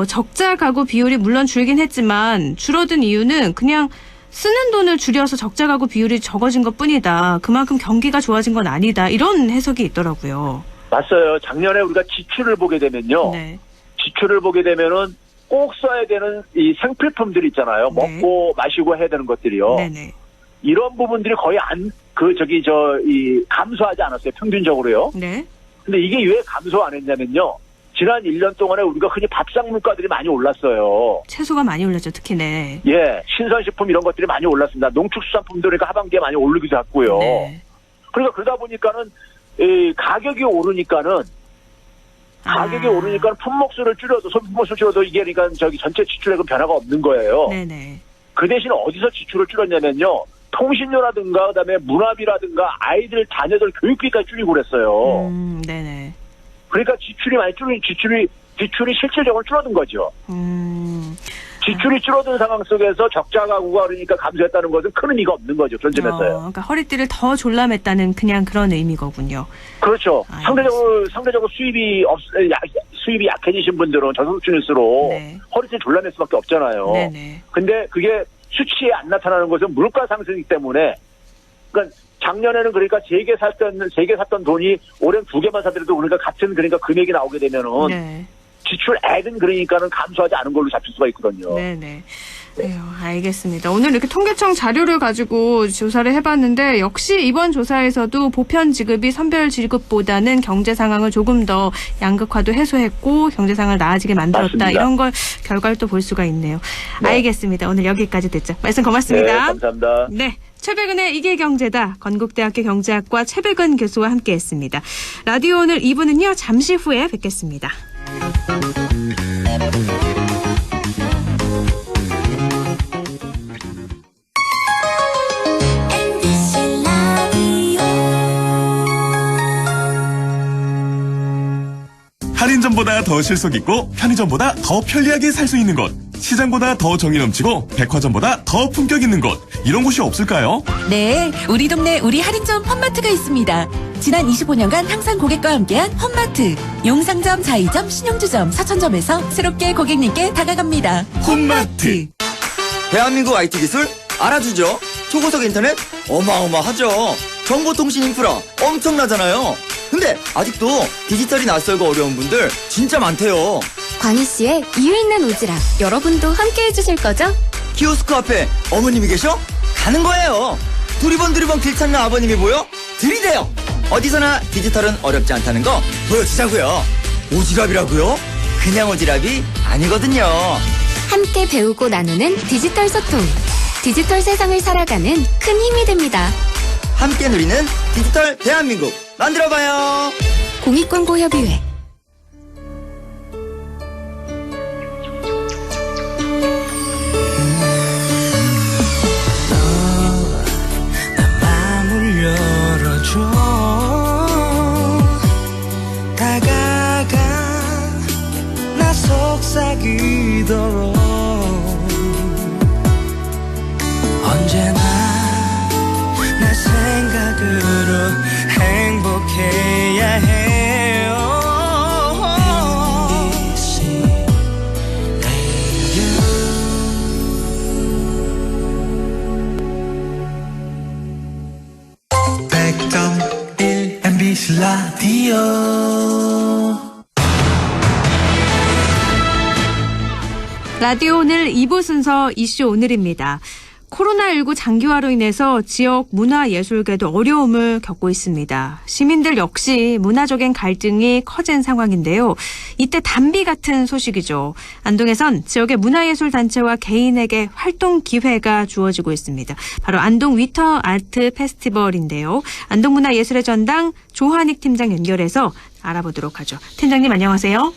적자 가구 비율이 물론 줄긴 했지만 줄어든 이유는 그냥 쓰는 돈을 줄여서 적자 가구 비율이 적어진 것뿐이다. 그만큼 경기가 좋아진 건 아니다. 이런 해석이 있더라고요. 맞아요. 작년에 우리가 지출을 보게 되면요. 네. 지출을 보게 되면은 꼭 써야 되는 이 생필품들 있잖아요. 네. 먹고 마시고 해야 되는 것들이요. 네네. 이런 부분들이 거의 감소하지 않았어요. 평균적으로요. 네. 근데 이게 왜 감소 안 했냐면요. 지난 1년 동안에 우리가 흔히 밥상 물가들이 많이 올랐어요. 채소가 많이 올랐죠. 특히 네. 예, 신선식품 이런 것들이 많이 올랐습니다. 농축수산품도 그러니까 하반기에 많이 오르기도 했고요. 네. 그러니까 그러다 보니까는 가격이 오르니까는 품목수를 줄여도 소비품목수를 줄여도 이게 그러니까 전체 지출액은 변화가 없는 거예요. 네네. 그 대신 어디서 지출을 줄였냐면요. 통신료라든가 그다음에 문화비라든가 아이들 자녀들 교육비까지 줄이고 그랬어요. 네네. 그러니까 지출이 많이 지출이 실질적으로 줄어든 거죠. 지출이 줄어든 상황 속에서 적자 가구가 그러니까 감소했다는 것은 큰 의미가 없는 거죠. 그런 점에서요. 그러니까 허리띠를 더 졸라맸다는 그냥 그런 의미거군요. 그렇죠. 알겠습니다. 상대적으로 수입이 약해지신 분들은 저소득층일수록 네. 허리띠를 졸라맬 수밖에 없잖아요. 네네. 근데 그게 수치에 안 나타나는 것은 물가 상승이기 때문에 그러니까 작년에는 그러니까 3개 샀던 돈이 올해는 2개만 사더라도 그러니까 같은 그러니까 금액이 나오게 되면은 네. 지출액은 그러니까는 감소하지 않은 걸로 잡힐 수가 있거든요. 네네. 알겠습니다. 오늘 이렇게 통계청 자료를 가지고 조사를 해봤는데 역시 이번 조사에서도 보편 지급이 선별 지급보다는 경제 상황을 조금 더 양극화도 해소했고 경제 상황을 나아지게 만들었다. 맞습니다. 이런 걸 결과를 또 볼 수가 있네요. 네. 알겠습니다. 오늘 여기까지 듣죠. 말씀 네, 고맙습니다. 감사합니다. 네. 최백은의 이게 경제다. 건국대학교 경제학과 최백은 교수와 함께했습니다. 라디오 오늘 2부는요. 잠시 후에 뵙겠습니다. 할인점보다 더 실속 있고 편의점보다 더 편리하게 살 수 있는 곳, 시장보다 더 정이 넘치고 백화점보다 더 품격 있는 곳, 이런 곳이 없을까요? 네, 우리 동네 우리 할인점 홈마트가 있습니다. 지난 25년간 항상 고객과 함께한 홈마트. 용상점, 자이점, 신용주점, 사천점에서 새롭게 고객님께 다가갑니다. 홈마트. 대한민국 IT 기술 알아주죠. 초고속 인터넷 어마어마하죠. 정보통신 인프라 엄청나잖아요. 근데 아직도 디지털이 낯설고 어려운 분들 진짜 많대요. 광희 씨의 이유 있는 오지랖 여러분도 함께 해주실 거죠? 키오스크 앞에 어머님이 계셔? 가는 거예요. 두리번 길 찾는 아버님이 보여? 들이대요. 어디서나 디지털은 어렵지 않다는 거 보여주자고요. 오지랖이라고요? 그냥 오지랖이 아니거든요. 함께 배우고 나누는 디지털 소통. 디지털 세상을 살아가는 큰 힘이 됩니다. 함께 누리는 디지털 대한민국 만들어봐요. 공익광고협의회. 마음을 열어줘. 다가가 나 속삭이도록. 언제나 내 생각으로 행복해야 해요. MBC 라디오. 라디오 오늘 2부 순서 이슈 오늘입니다. 코로나19 장기화로 인해서 지역 문화예술계도 어려움을 겪고 있습니다. 시민들 역시 문화적인 갈등이 커진 상황인데요. 이때 단비 같은 소식이죠. 안동에선 지역의 문화예술단체와 개인에게 활동 기회가 주어지고 있습니다. 바로 안동 위터 아트 페스티벌인데요. 안동문화예술의 전당 조한익 팀장 연결해서 알아보도록 하죠. 팀장님 안녕하세요.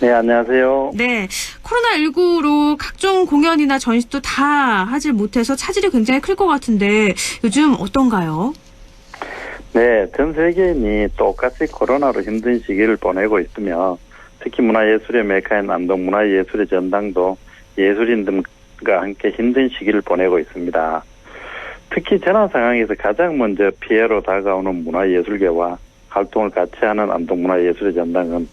네, 안녕하세요. 네, 코로나19로 각종 공연이나 전시도 다 하질 못해서 차질이 굉장히 클 것 같은데 요즘 어떤가요? 네, 전 세계인이 똑같이 코로나로 힘든 시기를 보내고 있으며 특히 문화예술의 메카인 안동문화예술의 전당도 예술인들과 함께 힘든 시기를 보내고 있습니다. 특히 재난 상황에서 가장 먼저 피해로 다가오는 문화예술계와 활동을 같이 하는 안동문화예술의 전당은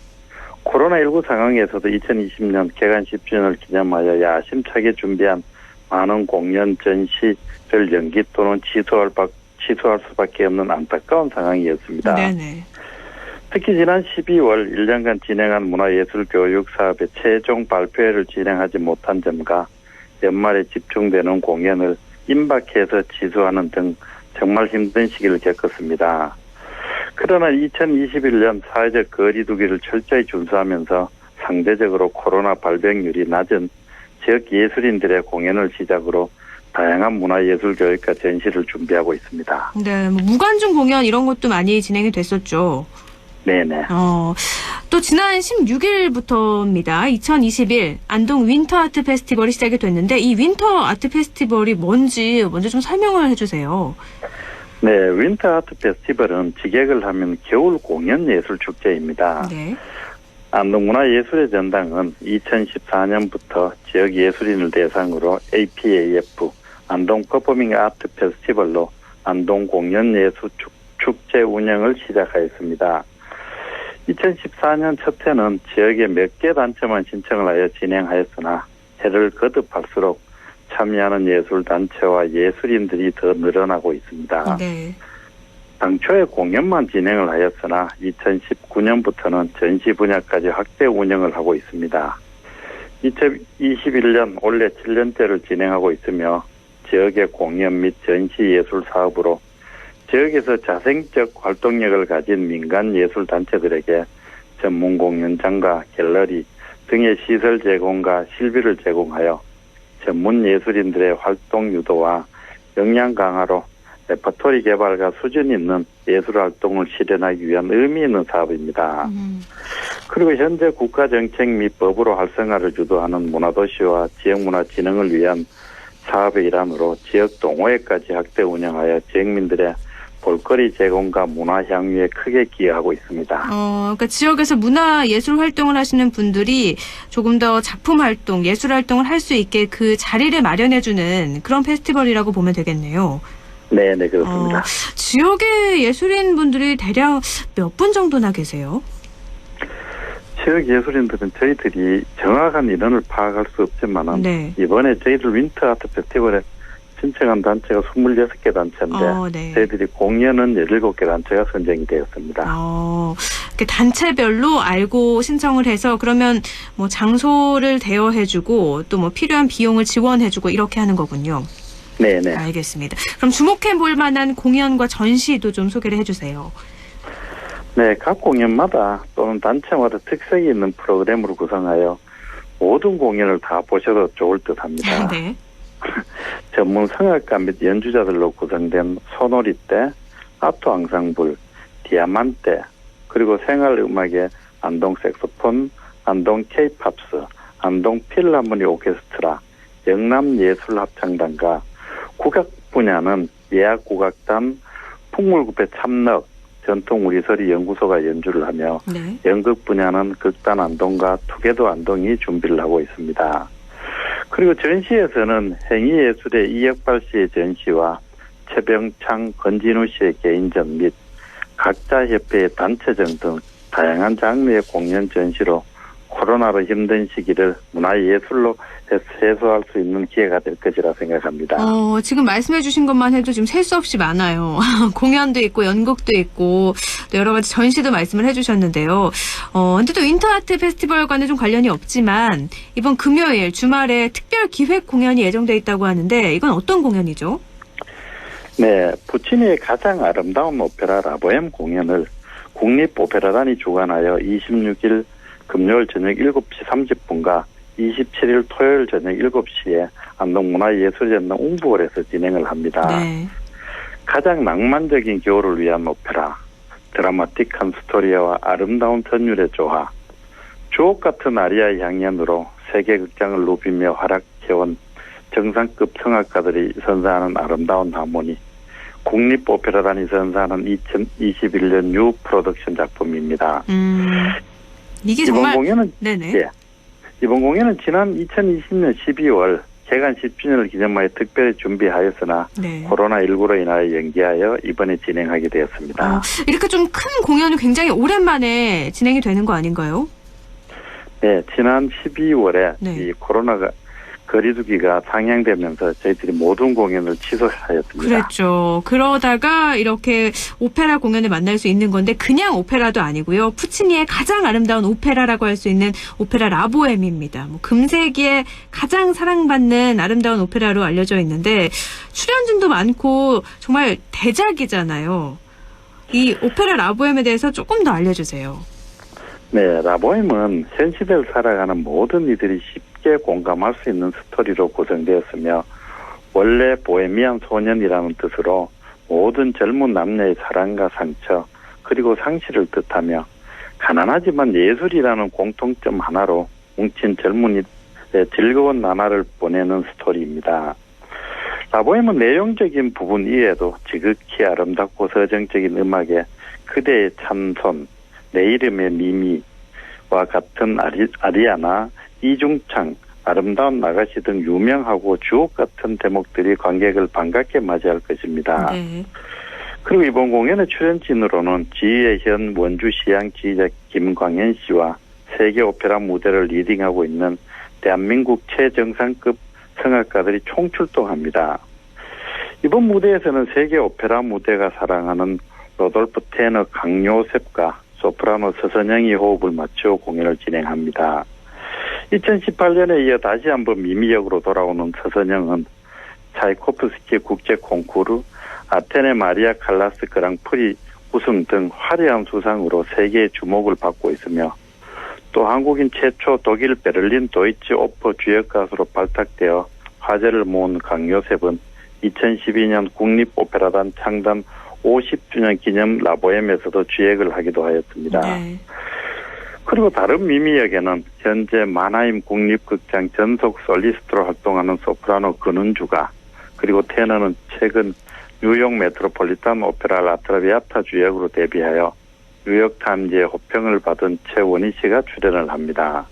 코로나19 상황에서도 2020년 개관 10주년을 기념하여 야심차게 준비한 많은 공연, 전시를 연기 또는 취소할 수밖에 없는 안타까운 상황이었습니다. 네네. 특히 지난 12월 1년간 진행한 문화예술 교육 사업의 최종 발표회를 진행하지 못한 점과 연말에 집중되는 공연을 임박해서 취소하는 등 정말 힘든 시기를 겪었습니다. 그러나 2021년 사회적 거리 두기를 철저히 준수하면서 상대적으로 코로나 발병률이 낮은 지역 예술인들의 공연을 시작으로 다양한 문화예술 교육과 전시를 준비하고 있습니다. 네, 뭐 무관중 공연 이런 것도 많이 진행이 됐었죠. 네네. 또 지난 16일부터입니다. 2021 안동 윈터 아트 페스티벌이 시작이 됐는데 이 윈터 아트 페스티벌이 뭔지 먼저 좀 설명을 해주세요. 네, 윈터 아트 페스티벌은 직역을 하면 겨울 공연 예술 축제입니다. 네. 안동문화예술의 전당은 2014년부터 지역 예술인을 대상으로 APAF 안동 퍼포밍 아트 페스티벌로 안동 공연 예술 축제 운영을 시작하였습니다. 2014년 첫 해는 지역의 몇 개 단체만 신청을 하여 진행하였으나 해를 거듭할수록 참여하는 예술단체와 예술인들이 더 늘어나고 있습니다. 네. 당초에 공연만 진행을 하였으나 2019년부터는 전시 분야까지 확대 운영을 하고 있습니다. 2021년 올해 7년째를 진행하고 있으며 지역의 공연 및 전시 예술 사업으로 지역에서 자생적 활동력을 가진 민간 예술 단체들에게 전문 공연장과 갤러리 등의 시설 제공과 실비를 제공하여 전문 예술인들의 활동 유도와 역량 강화로 레퍼토리 개발과 수준 있는 예술 활동을 실현하기 위한 의미 있는 사업입니다. 그리고 현재 국가정책 및 법으로 활성화를 주도하는 문화도시와 지역문화진흥을 위한 사업의 일환으로 지역 동호회까지 확대 운영하여 지역민들의 볼거리 제공과 문화 향유에 크게 기여하고 있습니다. 그러니까 지역에서 문화 예술 활동을 하시는 분들이 조금 더 작품 활동, 예술 활동을 할 수 있게 그 자리를 마련해주는 그런 페스티벌이라고 보면 되겠네요. 네, 그렇습니다. 지역의 예술인 분들이 대략 몇 분 정도나 계세요? 지역 예술인들은 저희들이 정확한 인원을 파악할 수 없지만은 네. 이번에 저희들 윈터 아트 페스티벌에 신청한 단체가 26개 단체인데 저희들이 공연은 17개 단체가 선정이 되었습니다. 이렇게 단체별로 알고 신청을 해서 그러면 뭐 장소를 대여해주고 또 뭐 필요한 비용을 지원해주고 이렇게 하는 거군요. 네네. 알겠습니다. 그럼 주목해 볼 만한 공연과 전시도 좀 소개를 해주세요. 네, 각 공연마다 또는 단체마다 특색이 있는 프로그램으로 구성하여 모든 공연을 다 보셔도 좋을 듯합니다. 네. 전문 성악가 및 연주자들로 구성된 소놀이대, 아토 앙상블, 디아만테, 그리고 생활음악의 안동 색소폰, 안동 케이팝스, 안동 필하모니 오케스트라, 영남예술합창단과 국악 분야는 예악국악단, 풍물구패 참넉, 전통 우리소리 연구소가 연주를 하며 연극 분야는 극단 안동과 투게도 안동이 준비를 하고 있습니다. 그리고 전시에서는 행위예술의 이혁발 씨의 전시와 최병창, 권진우 씨의 개인전 및 각자 협회의 단체전 등 다양한 장르의 공연 전시로 코로나로 힘든 시기를 문화예술로 해소할 수 있는 기회가 될 것이라 생각합니다. 지금 말씀해 주신 것만 해도 지금 셀 수 없이 많아요. 공연도 있고 연극도 있고 또 여러 가지 전시도 말씀을 해 주셨는데요. 근데 또 윈터아트 페스티벌과는 좀 관련이 없지만 이번 금요일 주말에 특별 기획 공연이 예정돼 있다고 하는데 이건 어떤 공연이죠? 네, 부치니의 가장 아름다운 오페라 라보엠 공연을 국립오페라단이 주관하여 26일 금요일 저녁 7시 30분과 27일 토요일 저녁 7시에 안동문화예술연당 웅부홀에서 진행을 합니다. 네. 가장 낭만적인 겨울을 위한 오페라, 드라마틱한 스토리와 아름다운 전율의 조화, 주옥 같은 아리아의 향연으로 세계 극장을 누비며 활약해온 정상급 성악가들이 선사하는 아름다운 하모니, 국립오페라단이 선사하는 2021년 뉴 프로덕션 작품입니다. 이게 이번 정말 공연은 네네. 예, 이번 공연은 지난 2020년 12월 개관 10주년을 기념하여 특별히 준비하였으나 코로나19로 인하여 연기하여 이번에 진행하게 되었습니다. 이렇게 좀 큰 공연이 굉장히 오랜만에 진행이 되는 거 아닌가요? 네, 지난 12월에 이 코로나가 거리두기가 상향되면서 저희들이 모든 공연을 취소하였습니다. 그랬죠. 그러다가 이렇게 오페라 공연을 만날 수 있는 건데 그냥 오페라도 아니고요. 푸치니의 가장 아름다운 오페라라고 할 수 있는 오페라 라보엠입니다. 금세기에 가장 사랑받는 아름다운 오페라로 알려져 있는데 출연진도 많고 정말 대작이잖아요. 이 오페라 라보엠에 대해서 조금 더 알려주세요. 네, 라보엠은 현 시대를 살아가는 모든 이들이 쉽게 공감할 수 있는 스토리로 구성되었으며 원래 보헤미안 소년이라는 뜻으로 모든 젊은 남녀의 사랑과 상처 그리고 상실을 뜻하며 가난하지만 예술이라는 공통점 하나로 뭉친 젊은이의 즐거운 나날을 보내는 스토리입니다. 라보엠은 내용적인 부분 이외에도 지극히 아름답고 서정적인 음악에 그대의 찬손, 내 이름의 미미와 같은 아리아나, 이중창, 아름다운 나가시 등 유명하고 주옥 같은 대목들이 관객을 반갑게 맞이할 것입니다. 그리고 이번 공연의 출연진으로는 지휘의 현 원주 시향 지휘자 김광현 씨와 세계 오페라 무대를 리딩하고 있는 대한민국 최정상급 성악가들이 총출동합니다. 이번 무대에서는 세계 오페라 무대가 사랑하는 로돌프 테너 강요셉과 소프라노 서선영이 호흡을 맞추어 공연을 진행합니다. 2018년에 이어 다시 한번 미미역으로 돌아오는 서선영은 차이코프스키 국제 콩쿠르, 아테네 마리아 칼라스 그랑프리 우승 등 화려한 수상으로 세계의 주목을 받고 있으며 또 한국인 최초 독일 베를린 도이치 오퍼 주역 가수로 발탁되어 화제를 모은 강요셉은 2012년 국립오페라단 창단 50주년 기념 라보엠에서도 주역을 하기도 하였습니다. 네. 그리고 다른 미미역에는 현재 마나임 국립극장 전속 솔리스트로 활동하는 소프라노 근은주가, 그리고 테너는 최근 뉴욕 메트로폴리탄 오페라 라트라비아타 주역으로 데뷔하여 뉴욕타임즈의 호평을 받은 최원희 씨가 출연을 합니다.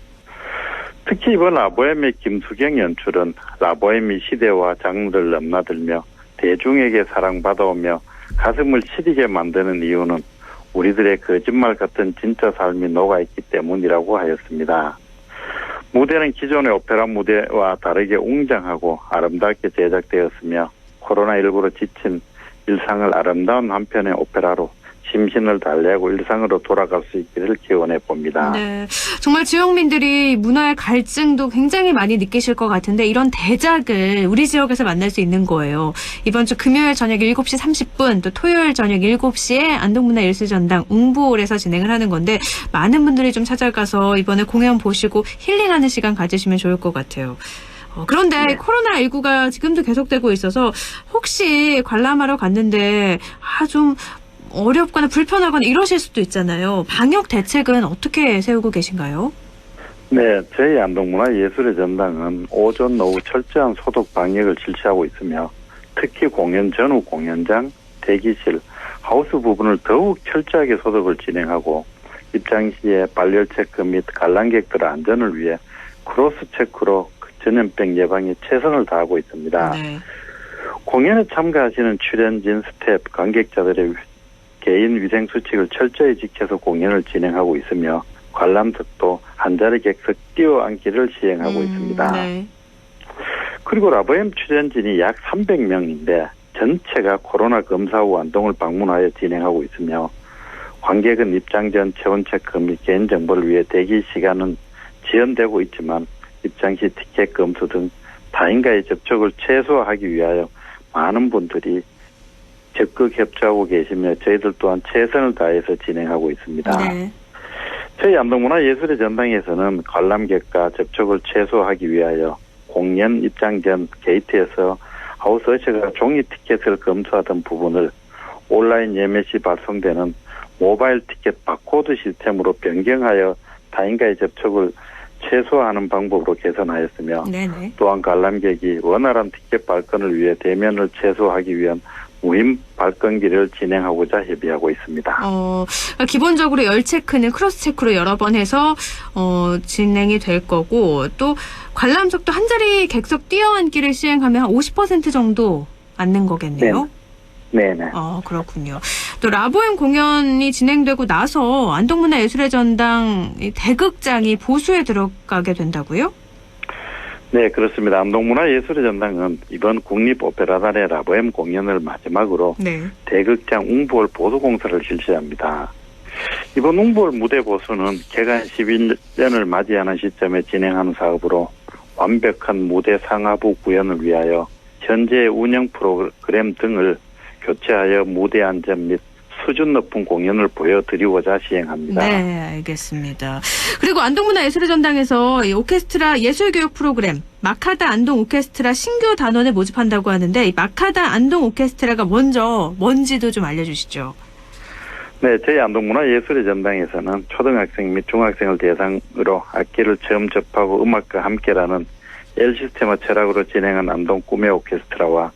특히 이번 라보엠의 김수경 연출은 라보엠이 시대와 장르를 넘나들며 대중에게 사랑받아오며 가슴을 시리게 만드는 이유는 우리들의 거짓말 같은 진짜 삶이 녹아있기 때문이라고 하였습니다. 무대는 기존의 오페라 무대와 다르게 웅장하고 아름답게 제작되었으며 코로나19로 지친 일상을 아름다운 한편의 오페라로 심신을 달래고 일상으로 돌아갈 수 있기를 기원해 봅니다. 네, 정말 지역민들이 문화의 갈증도 굉장히 많이 느끼실 것 같은데 이런 대작을 우리 지역에서 만날 수 있는 거예요. 이번 주 금요일 저녁 7시 30분 또 토요일 저녁 7시에 안동문화예술전당 웅부홀에서 진행을 하는 건데 많은 분들이 좀 찾아가서 이번에 공연 보시고 힐링하는 시간 가지시면 좋을 것 같아요. 그런데 네. 코로나19가 지금도 계속되고 있어서 혹시 관람하러 갔는데 좀 어렵거나 불편하거나 이러실 수도 있잖아요. 방역 대책은 어떻게 세우고 계신가요? 네, 저희 안동문화예술의 전당은 오전 오후 철저한 소독 방역을 실시하고 있으며 특히 공연 전후 공연장, 대기실, 하우스 부분을 더욱 철저하게 소독을 진행하고 입장 시에 발열 체크 및 관람객들의 안전을 위해 크로스 체크로 전염병 예방에 최선을 다하고 있습니다. 네. 공연에 참가하시는 출연진, 스태프, 관객자들의 개인 위생 수칙을 철저히 지켜서 공연을 진행하고 있으며 관람석도 한 자리 객석 띄워앉기를 시행하고 있습니다. 네. 그리고 라보엠 출연진이 약 300명인데 전체가 코로나 검사 후 안동을 방문하여 진행하고 있으며 관객은 입장 전 체온 체크 및 개인정보를 위해 대기 시간은 지연되고 있지만 입장 시 티켓 검수 등 타인과의 접촉을 최소화하기 위하여 많은 분들이 적극 협조하고 계시며 저희들 또한 최선을 다해서 진행하고 있습니다. 네. 저희 안동문화예술의 전당에서는 관람객과 접촉을 최소화하기 위하여 공연 입장 전 게이트에서 하우스 어셔가 종이 티켓을 검수하던 부분을 온라인 예매 시 발송되는 모바일 티켓 바코드 시스템으로 변경하여 타인과의 접촉을 최소화하는 방법으로 개선하였으며 네네. 또한 관람객이 원활한 티켓 발권을 위해 대면을 최소화하기 위한 무임 발권기를 진행하고자 협의하고 있습니다. 기본적으로 열 체크는 크로스 체크로 여러 번 해서 진행이 될 거고 또 관람석도 한 자리 객석 띄어앉기를 시행하면 한 50% 정도 앉는 거겠네요. 네네. 그렇군요. 또 라보엠 공연이 진행되고 나서 안동문화예술의 전당 대극장이 보수에 들어가게 된다고요? 네, 그렇습니다. 안동문화예술의 전당은 이번 국립오페라단의 라보엠 공연을 마지막으로 네. 대극장 웅부홀 보수공사를 실시합니다. 이번 웅부홀 무대 보수는 개관 11년을 맞이하는 시점에 진행하는 사업으로 완벽한 무대 상하부 구현을 위하여 현재의 운영 프로그램 등을 교체하여 무대 안전 및 수준 높은 공연을 보여드리고자 시행합니다. 네, 알겠습니다. 그리고 안동문화예술의 전당에서 이 오케스트라 예술교육 프로그램 마카다 안동 오케스트라 신규 단원을 모집한다고 하는데 이 마카다 안동 오케스트라가 뭔지도 좀 알려주시죠. 네, 저희 안동문화예술의 전당에서는 초등학생 및 중학생을 대상으로 악기를 처음 접하고 음악과 함께라는 L시스테마 철학으로 진행한 안동 꿈의 오케스트라와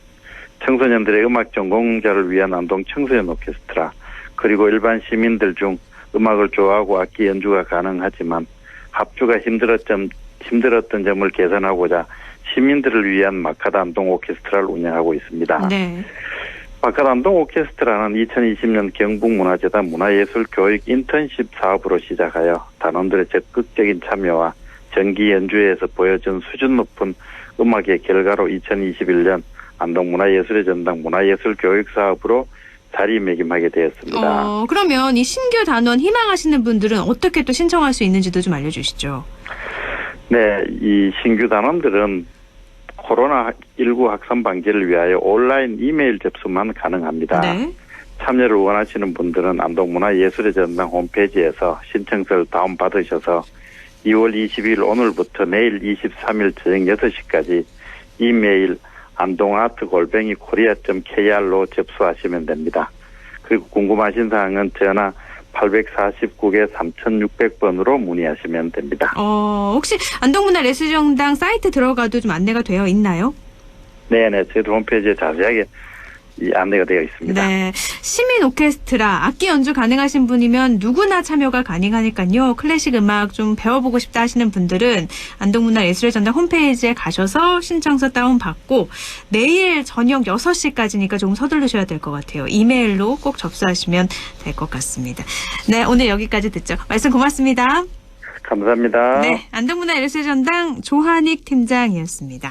청소년들의 음악 전공자를 위한 안동 청소년 오케스트라, 그리고 일반 시민들 중 음악을 좋아하고 악기 연주가 가능하지만 합주가 힘들었던 점을 개선하고자 시민들을 위한 마카다 안동 오케스트라를 운영하고 있습니다. 네. 마카다 안동 오케스트라는 2020년 경북문화재단 문화예술교육 인턴십 사업으로 시작하여 단원들의 적극적인 참여와 정기 연주회에서 보여준 수준 높은 음악의 결과로 2021년 안동문화예술의 전당 문화예술교육 사업으로 자리매김하게 되었습니다. 그러면 이 신규 단원 희망하시는 분들은 어떻게 또 신청할 수 있는지도 좀 알려주시죠. 네, 이 신규 단원들은 코로나19 확산 방지를 위하여 온라인 이메일 접수만 가능합니다. 네. 참여를 원하시는 분들은 안동문화예술의 전당 홈페이지에서 신청서를 다운받으셔서 2월 22일 오늘부터 내일 23일 저녁 6시까지 이메일 안동아트@korea.kr로 접수하시면 됩니다. 그리고 궁금하신 사항은 전화 849개 3600번으로 문의하시면 됩니다. 혹시 안동문화예술정당 사이트 들어가도 좀 안내가 되어 있나요? 네네, 저희 홈페이지에 자세하게 이 안내가 되어 있습니다. 네, 시민 오케스트라 악기 연주 가능하신 분이면 누구나 참여가 가능하니까요. 클래식 음악 좀 배워보고 싶다 하시는 분들은 안동문화예술의 전당 홈페이지에 가셔서 신청서 다운받고 내일 저녁 6시까지니까 조금 서두르셔야 될 것 같아요. 이메일로 꼭 접수하시면 될 것 같습니다. 네, 오늘 여기까지 듣죠. 말씀 고맙습니다. 감사합니다. 네, 안동문화예술의 전당 조한익 팀장이었습니다.